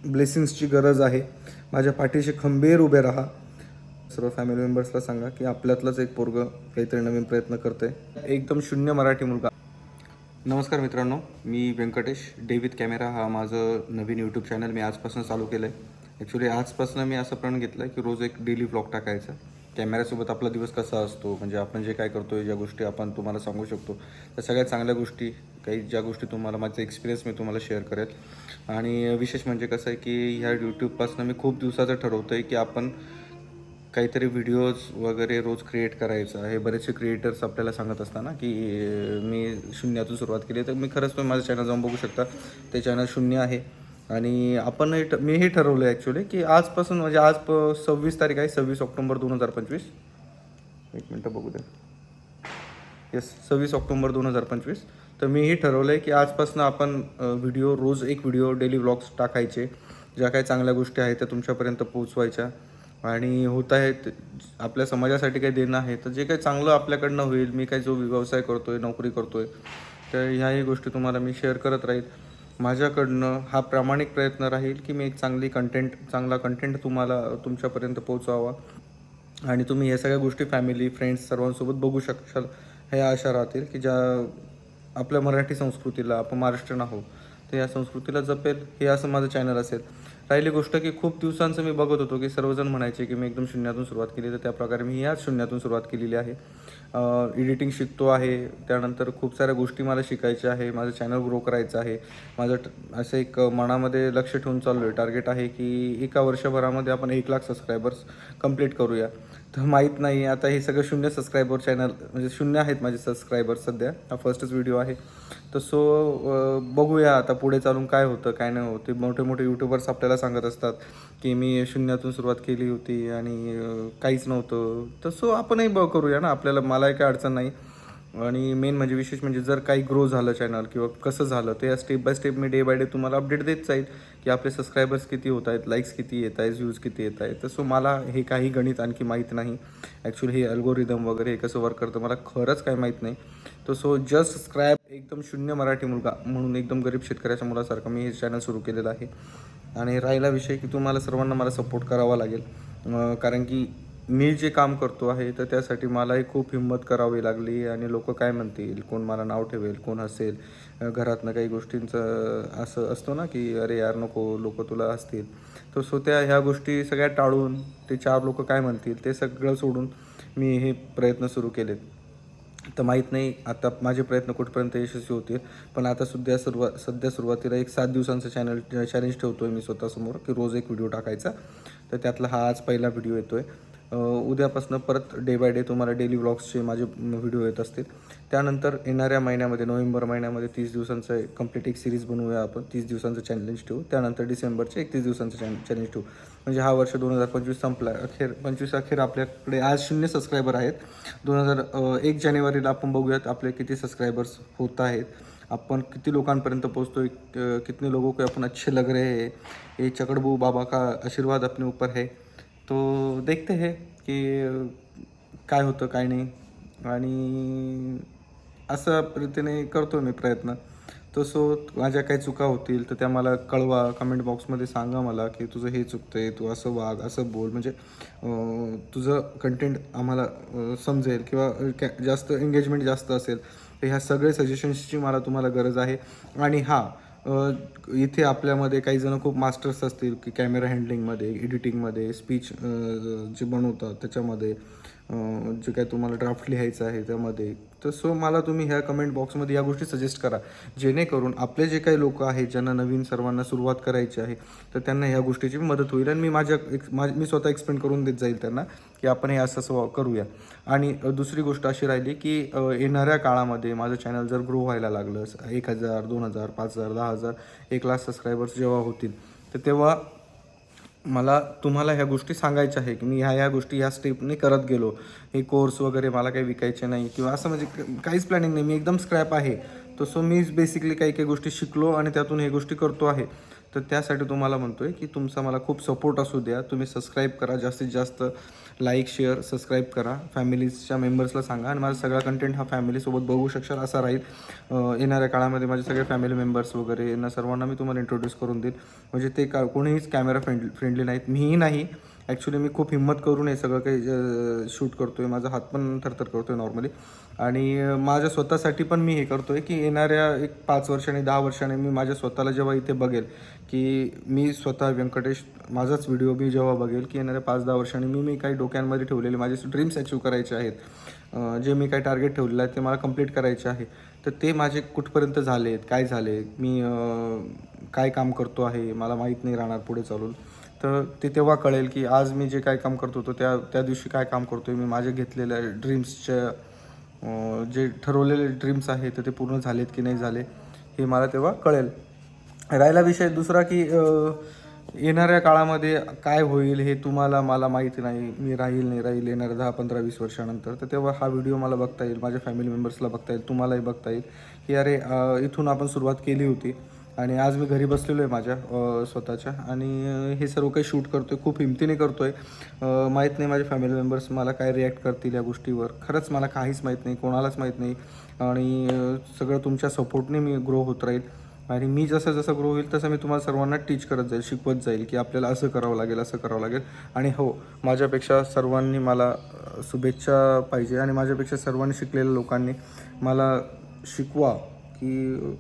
ब्लेसिंग्सची गरज आहे. माझ्या पाठीशी खंबीर उभे राहा. सर्व फॅमिली मेंबर्सला सांगा की आपल्यातलंच एक पोरगं काहीतरी नवीन प्रयत्न करतंय. एकदम शून्य मराठी मुलगा. नमस्कार मित्रांनो, मी व्यंकटेश. डे विथ कॅमेरा हा माझं नवीन यूट्यूब चॅनल मी आजपासून चालू केलं आहे. ॲक्च्युली आजपासून मी असं प्रण घेतलं आहे की रोज एक डेली व्लॉग टाकायचा. कॅमेऱ्यासोबत आपला दिवस कसा असतो, म्हणजे आपण जे काय करतो आहे, ज्या गोष्टी आपण तुम्हाला सांगू शकतो, त्या सगळ्या चांगल्या गोष्टी, काही ज्या गोष्टी तुम्हाला, माझा एक्सपिरियन्स मी तुम्हाला शेअर करेल. आणि विशेष म्हणजे कसं आहे की ह्या यूट्यूबपासून मी खूप दिवसाचं ठरवतो आहे की आपण काहीतरी व्हिडिओज वगैरे रोज क्रिएट करायचं आहे. बरेचसे क्रिएटर्स आपल्याला सांगत असतात की मी शून्यातून सुरुवात केली. तर मी खरंच तुम्ही माझं चॅनल जाऊन बघू शकता, ते चॅनल शून्य आहे. आणि मीही ठरवलं आहे ॲक्च्युली की आजपासून, म्हणजे आज 26 तारीख आहे, 26 ऑक्टोबर 2025. एक मिनटं बघू द्या. Yes, 26 October 2025. तर मीही ठरवलं आहे की आजपासून आपण रोज एक व्हिडिओ डेली व्लॉग्स टाकायचे. ज्या काही चांगल्या गोष्टी आहेत त्या तुमच्यापर्यंत पोहोचवायच्या. आणि होत आहेत आपल्या समाजासाठी काही देणं आहे, तर जे काही चांगलं आपल्याकडनं होईल, मी काही जो व्यवसाय करतो आहे, नोकरी करतो आहे, तर ह्याही गोष्टी तुम्हाला मी शेअर करत राहील. माझ्याकडनं हा प्रामाणिक प्रयत्न राहील की मी एक चांगला कंटेंट तुम्हाला तुमच्यापर्यंत पोहोचवावा. आणि तुम्ही या सगळ्या गोष्टी फॅमिली, फ्रेंड्स सर्वांसोबत बघू शकाल. ह्या अशा राहतील की ज्या आपल्या मराठी संस्कृतीला, आपण महाराष्ट्रीयन आहोत, तर या संस्कृतीला जपेल, हे असं माझं चॅनल असेल. राहिली गोष्ट की खूप दिवसांचं मी बघत होतो की सर्वजण म्हणायचे की मी एकदम शून्यातून सुरुवात केली, तर त्याप्रकारे मी याच शून्यातून सुरुवात केलेली आहे. एडिटिंग शिकतो आहे, त्यानंतर खूप साऱ्या गोष्टी मला शिकायच्या आहे, माझं चॅनल ग्रो करायचं आहे. असं एक मनामध्ये लक्ष ठेवून चाललो आहे. टार्गेट आहे की एका वर्षभरामध्ये आपण 1,00,000 सबस्क्रायबर्स कंप्लीट करूया. तर माहीत नाही आता हे सगळं शून्य सबस्क्रायबर चॅनल, म्हणजे शून्य आहेत माझे सबस्क्रायबर्स सध्या. हा फर्स्टच व्हिडिओ आहे. तर बघूया आता पुढे चालून काय होतं काय नाही होत. ते मोठे मोठे यूट्यूबर्स आपल्याला सांगत असतात की मी शून्यातून सुरुवात केली होती आणि काहीच नव्हतं. तर आपणही करूया ना, मलाही काही अडचण नाही. आणि मेन म्हणजे विशेष म्हणजे जर काही ग्रो झालं चॅनल किंवा कसं झालं, ते step by step me day by day तुम्हाला अपडेट देत जाईल की आपले सबस्क्रायबर्स किती होत आहेत, लाईक्स किती येत आहेत, व्ह्यूज किती येत आहेत. तर मला हे काही गणित आणखी माहीत नाही. ॲक्च्युली हे अल्गोरिदम वगैरे हे कसं वर्क करतं मला खरंच काही माहीत नाही. तर जस्ट सबस्क्राईब. एकदम शून्य मराठी मुलगा म्हणून एकदम गरीब शेतकऱ्याच्या मुलासारखं मी हे चॅनल सुरू केलेलं आहे. आणि राहिला विषय की तुम्हाला सर्वांना मला सपोर्ट करावा लागेल. कारण की मी जे काम करतो आहे, तर त्यासाठी मलाही खूप हिंमत करावी लागली. आणि लोक काय म्हणतील, कोण मला नाव ठेवेल, कोण हसेल, घरातनं काही गोष्टींचं असं असतो ना की अरे यार नको, लोक तुला हसतील. तर ह्या गोष्टी सगळ्या टाळून, ते 4 लोक काय म्हणतील ते सगळं सोडून मी हे प्रयत्न सुरू केलेत. तर माहीत नाही आता माझे प्रयत्न कुठपर्यंत यशस्वी होतील. पण आता सध्या सुरुवातीला एक 7 दिवसांचं चॅलेंज ठेवतो आहे मी स्वतःसमोर की रोज एक व्हिडिओ टाकायचा. तर त्यातला हा आज पहिला व्हिडिओ येतो आहे. उद्यापासून परत डे बाय डे तुम्हाला डेली व्लॉग्सचे माझे व्हिडिओ येत असतील. त्यानंतर येणाऱ्या महिन्यामध्ये, नोव्हेंबर महिन्यामध्ये 30 दिवसांचं कंप्लीट एक सिरीज बनवूया आपण. 30 दिवसांचं चॅलेंज ठेवू. त्यानंतर डिसेंबरचे 31 दिवसांचं चॅलेंज ठेवू. म्हणजे हा वर्ष 2025 संपला, 25 अखेर आपल्याकडे आज 0 सबस्क्रायबर आहेत. 1 जानेवारीला आपण बघूयात आपले किती सबस्क्रायबर्स होत आहेत, आपण किती लोकांपर्यंत पोहोचतो आहे, कितने लोगों को अपन अच्छे लग रहे हैं. ये चकड़बू बाबा का आशीर्वाद अपने ऊपर है. तो देखते हैं की काय होतं काय नाही. आणि अशा रीतीने करतो मी प्रयत्न. माझ्या काही चुका होतील तर त्या मला कळवा, कमेंट बॉक्समध्ये सांगा मला की तुझं हे चुकतं आहे, तू असं वाग, असं बोल, म्हणजे तुझं कंटेंट आम्हाला समजेल किंवा जास्त एंगेजमेंट जास्त असेल. तर ह्या सगळे सजेशन्सची तुम्हाला गरज आहे. आणि इथे आपल्यामध्ये काही जण खूप मास्टर्स असतील की कॅमेरा हँडलिंगमध्ये, एडिटिंगमध्ये, स्पीच जे बनवतात त्याच्यामध्ये, जे काय तुम्हाला ड्राफ्ट लिहायचं आहे त्यामध्ये. तर मला तुम्ही ह्या कमेंट बॉक्समध्ये या गोष्टी सजेस्ट करा, जेणेकरून आपले जे काही लोक आहेत ज्यांना नवीन सर्वांना सुरुवात करायची आहे, तर त्यांना ह्या गोष्टीची मदत होईल. आणि मी स्वतः एक्सप्लेन करून देत जाईल त्यांना की आपण हे असं करूया. आणि दुसरी गोष्ट अशी राहिली की येणाऱ्या काळामध्ये माझं चॅनल जर ग्रो व्हायला लागलं, 1,000, 2,000, 5,000, 10,000, 1,00,000 सबस्क्रायबर्स जेव्हा होतील, तर तेव्हा मला तुम्हाला ह्या गोष्टी सांगायच्या आहे की मी ह्या गोष्टी ह्या स्टेपने करत गेलो. हे कोर्स वगैरे मला काही विकायचे नाही किंवा असं, म्हणजे काहीच प्लॅनिंग नाही. मी एकदम स्क्रॅप आहे. मीच बेसिकली काही काही गोष्टी शिकलो आणि त्यातून हे गोष्टी करतो आहे. तर त्यासाठी तुम्हाला म्हणतो आहे की तुमचा मला खूप सपोर्ट असू द्या. तुम्ही सबस्क्राईब करा, जास्तीत जास्त लाईक, शेअर, सबस्क्राईब करा. फॅमिलीजच्या मेंबर्सला सांगा आणि माझा सगळा कंटेंट हा फॅमिलीसोबत बघू शकशाल असा राहील. येणाऱ्या काळामध्ये माझे सगळे फॅमिली मेंबर्स वगैरे यांना सर्वांना मी तुम्हाला इंट्रोड्यूस करून देईल. म्हणजे ते कोणीहीच कॅमेरा फ्रेंडली नाहीत, मीही नाही. ॲक्च्युली मी खूप हिंमत करून हे सगळं काही शूट करतो आहे. माझा हात पण थरथर करतो आहे नॉर्मली. आणि माझ्या स्वतःसाठी पण मी हे करतो आहे की येणाऱ्या एक 5 वर्षांनी 10 वर्षांनी मी माझ्या स्वतःला जेव्हा इथे बघेल की मी स्वतः व्यंकटेश माझाच व्हिडिओ मी जेव्हा बघेल की येणाऱ्या 5-10 वर्षांनी मी काही डोक्यांमध्ये ठेवलेले माझे ड्रीम्स अचीव करायचे आहेत, जे मी काही टार्गेट ठेवलेलं आहे ते मला कंप्लीट करायचे आहे. तर ते माझे कुठपर्यंत झाले आहेत, काय झाले, मी काय काम करतो आहे मला माहीत नाही राहणार पुढे चालून. तर ते तेव्हा कळेल की आज मी जे काय काम करतो होतो त्या दिवशी काय काम करतो आहे मी. माझे घेतलेल्या ड्रीम्सच्या जे ठरवलेले ड्रीम्स आहेत तर ते पूर्ण झालेत की नाही झाले हे मला तेव्हा कळेल. राहिला विषय दुसरा की येणाऱ्या काळामध्ये काय होईल हे तुम्हाला मला माहिती नाही. मी राहील नाही राहील येणाऱ्या 10-15-20 वर्षानंतर. तर तेव्हा हा व्हिडिओ मला बघता येईल, माझ्या फॅमिली मेंबर्सला बघता येईल, तुम्हालाही बघता येईल की अरे इथून आपण सुरुवात केली होती आणि आज मी घरी बसलेलो आहे माझ्या स्वतःच्या आणि हे सर्व काही शूट करतो आहे. खूप हिमतीने करतो आहे. माहीत नाही माझे फॅमिली मेंबर्स मला काय रिॲक्ट करतील या गोष्टीवर. खरंच मला काहीच माहीत नाही, कोणालाच माहीत नाही. आणि सगळं तुमच्या सपोर्टने मी ग्रो होत राहील. आणि मी जसं जसं ग्रो होईल तसं मी तुम्हाला सर्वांना टीच करत जाईल, शिकवत जाईल की आपल्याला असं करावं लागेल, असं करावं लागेल. आणि हो, माझ्यापेक्षा सर्वांनी मला शुभेच्छा पाहिजे आणि माझ्यापेक्षा सर्वांनी शिकलेल्या लोकांनी मला शिकवा की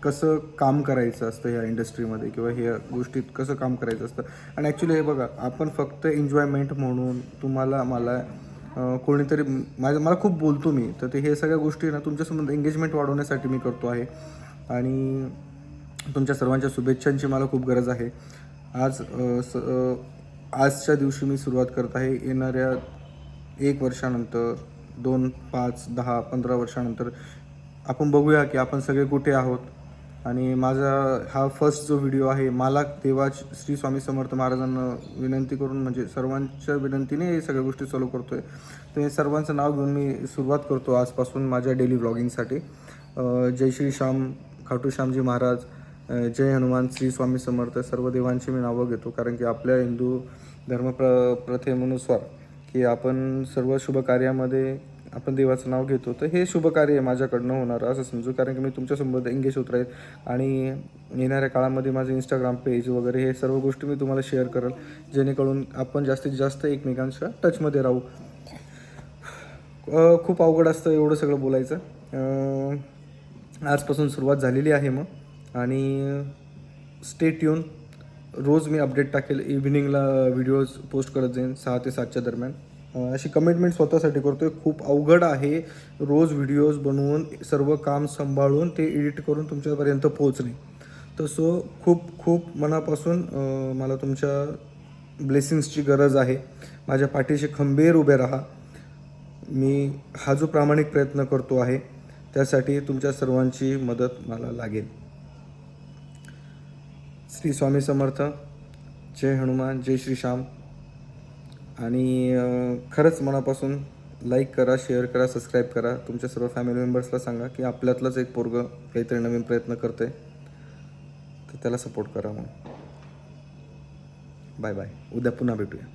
कसं काम करायचं असतं ह्या इंडस्ट्रीमध्ये किंवा ह्या गोष्टीत कसं काम करायचं असतं. आणि ॲक्च्युली हे बघा, आपण फक्त एन्जॉयमेंट म्हणून तुम्हाला मला कोणीतरी मला खूप बोलतो मी, तर ते हे सगळ्या गोष्टी ना तुमच्यासोबत एंगेजमेंट वाढवण्यासाठी मी करतो आहे. आणि तुमच्या सर्वांच्या शुभेच्छांची मला खूप गरज आहे. आजच्या दिवशी मी सुरुवात करत आहे. येणाऱ्या 1 वर्षानंतर 2, 5, 10, 15 वर्षानंतर आपण बघूया की आपण सगळे कुठे आहोत. आणि माझा हा फर्स्ट जो व्हिडिओ आहे, मला तेव्हा श्री स्वामी समर्थ महाराजांना विनंती करून म्हणजे सर्वांच्या विनंतीने हे सगळ्या गोष्टी चालू करतो आहे. तर हे सर्वांचं नाव घेऊन मी सुरुवात करतो आजपासून माझ्या डेली व्लॉगिंगसाठी. जय श्री श्याम, खाटू श्यामजी महाराज, जय हनुमान, श्री स्वामी समर्थ, सर्व देवांची मी नावं घेतो. कारण की आपल्या हिंदू धर्म प्रथेनुसार की आपण सर्व शुभ कार्यामध्ये आपण देवाचं नाव घेतो. तर हे शुभ कार्य आहे माझ्याकडनं होणारं असं समजू. कारण की मी तुमच्यासोबत एंगेज होत राहील आणि येणाऱ्या काळामध्ये माझं इंस्टाग्राम पेज वगैरे हे सर्व गोष्टी मी तुम्हाला शेअर करेल, जेणेकरून आपण जास्तीत जास्त एकमेकांच्या टचमध्ये राहू. खूप अवघड असतं एवढं सगळं बोलायचं. आजपासून सुरुवात झालेली आहे मग. आणि स्टे ट्यून. रोज मी अपडेट टाकेल, इव्हिनिंगला व्हिडिओज पोस्ट करत जाईन 6 ते 7च्या दरम्यान. अशी कमिटमेंट स्वतःसाठी करतो आहे. खूप अवघड आहे रोज व्हिडिओज बनवून सर्व काम सांभाळून ते एडिट करून तुमच्यापर्यंत पोहोचणे. तर सो खूप खूप मनापासून मला तुमच्या ब्लेसिंग्सची गरज आहे. माझ्या पाठीशी खंबीर उभे राहा. मी हा जो प्रामाणिक प्रयत्न करतो आहे त्यासाठी तुमच्या सर्वांची मदत मला लागेल. श्री स्वामी समर्थ, जय हनुमान, जय श्री श्याम. आणि खरंच मनापासून लाईक करा, शेअर करा, सबस्क्राईब करा. तुमच्या सर्व फॅमिली मेंबर्सला सांगा की आपल्यातलंच एक पोरगं काहीतरी नवीन प्रयत्न करतं आहे, तर त्याला सपोर्ट करा. मग बाय बाय. उद्या पुन्हा भेटूया.